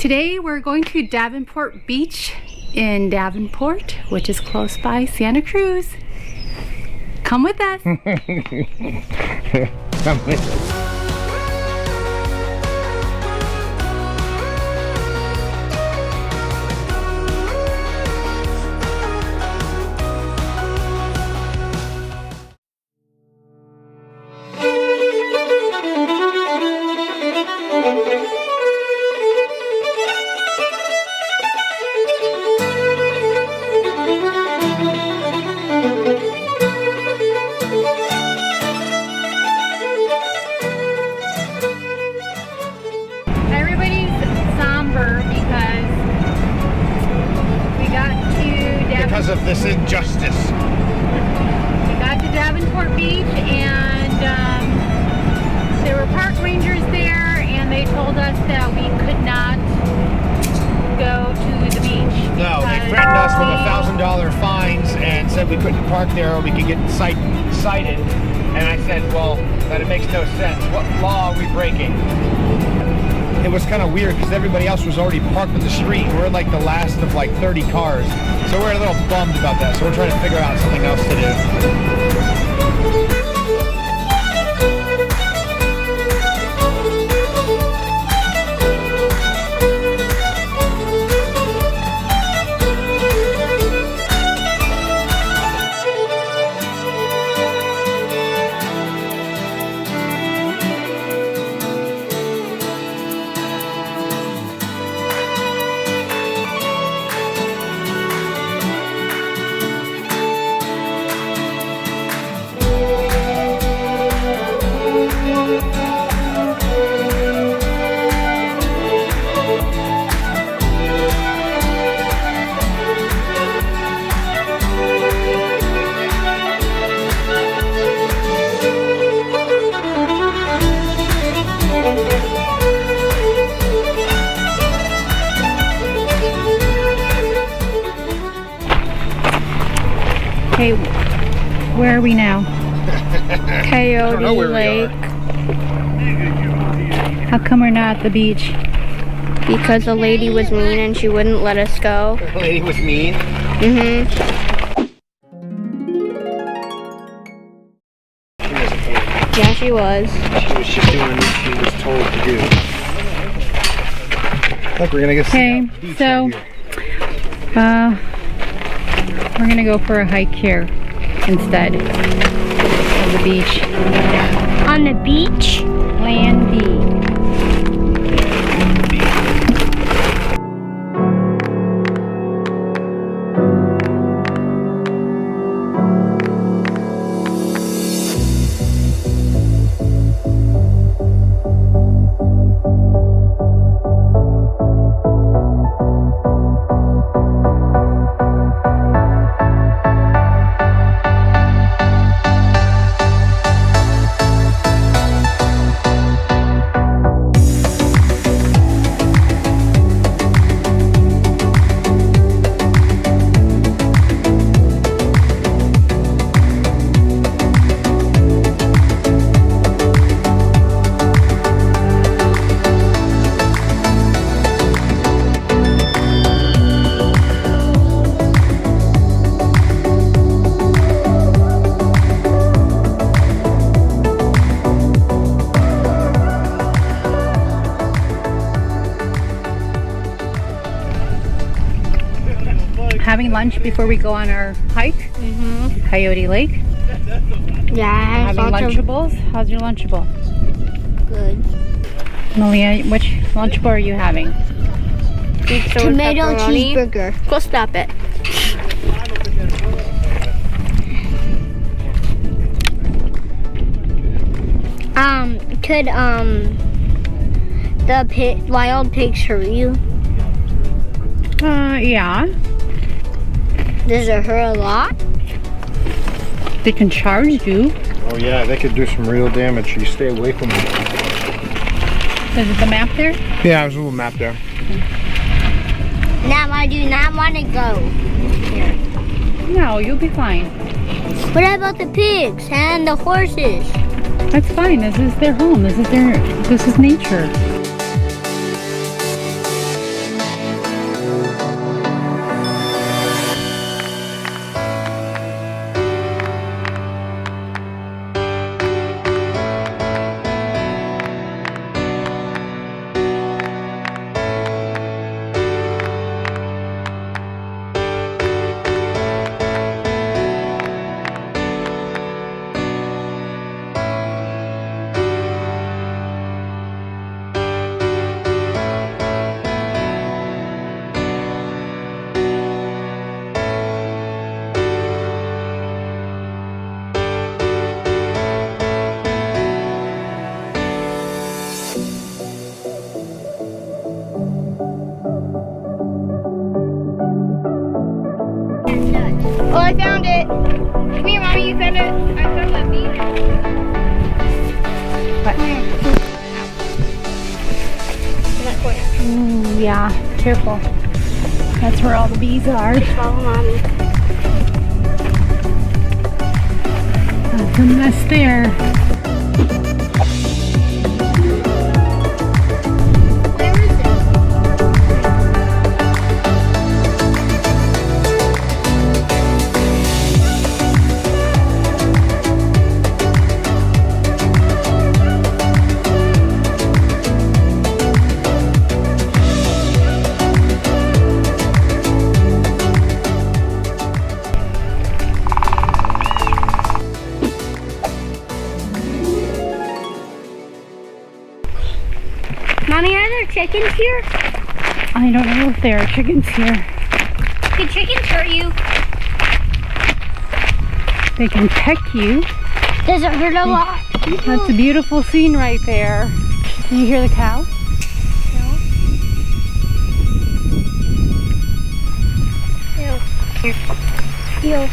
Today we're going to Davenport Beach in Davenport, which is close by Santa Cruz. Come with us. Come with us. Because of this injustice. We got to Davenport Beach and there were park rangers there and they told us that we could not go to the beach. No, they threatened us with $1,000 fines and said we couldn't park there or we could get cited. And I said, well, that makes no sense. What law are we breaking? It was kind of weird because everybody else was already parked in the street. We're like the last of like 30 cars. So we're a little bummed about that. So we're trying to figure out something else to do. Okay, where are we now? Coyote Lake. How come we're not at the beach? Because the lady was mean and she wouldn't let us go. The lady was mean? Mm-hmm. Yeah, she was. She was just doing what she was told to do. Look, we're gonna get okay, so we're gonna go for a hike here instead of the beach. On the beach? Plan B. Having lunch before we go on our hike? Mm-hmm. Coyote Lake? Yeah. Having Lunchables? How's your Lunchable? Good. Malia, which Lunchable are you having? Tomato cheeseburger. Go stop it. Could the wild pigs hurt you? Yeah. Does it hurt a lot? They can charge you. Oh yeah, they could do some real damage. You stay away from them. Is it the map there? Yeah, there's a little map there. Now I do not want to go here. No, you'll be fine. What about the pigs and the horses? That's fine. This is their home. This is nature. Ooh, yeah, careful. That's where all the bees are. Follow mommy. That's a mess there. Where is it? Mommy, are there chickens here? I don't know if there are chickens here. Can chickens hurt you? They can peck you. Does it hurt a lot? That's a beautiful scene right there. Can you hear the cow? Yo.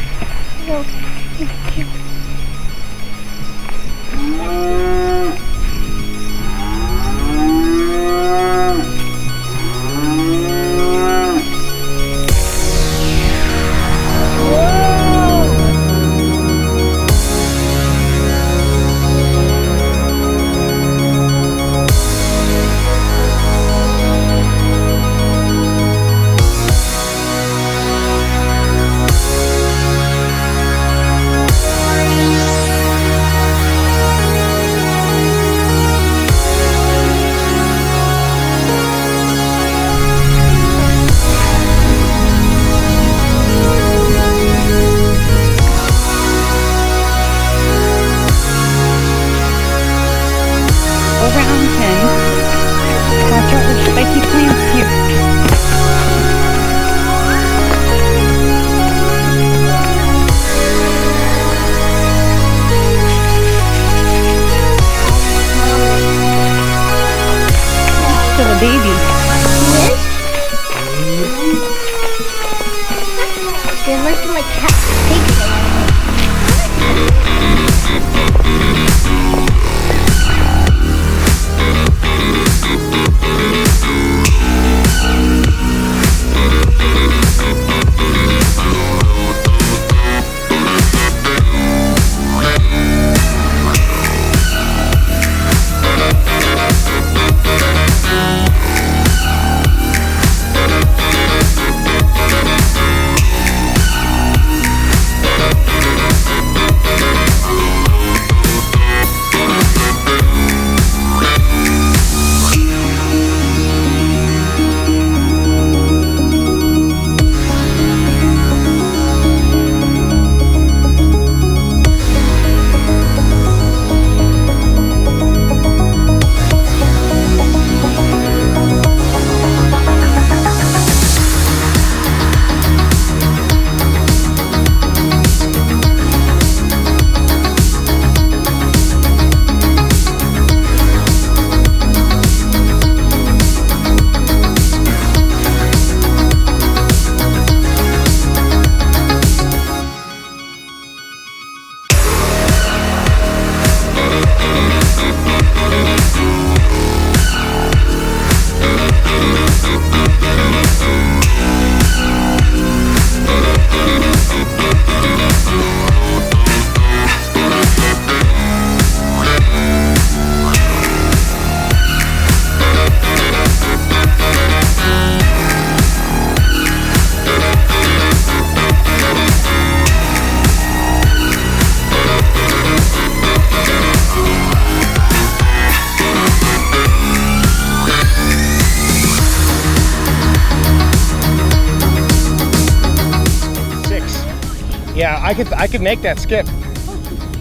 Yeah, I could make that skip.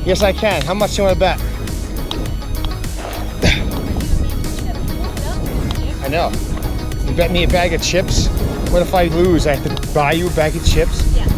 Yes, I can. How much do you want to bet? I know. You bet me a bag of chips? What if I lose? I have to buy you a bag of chips? Yeah.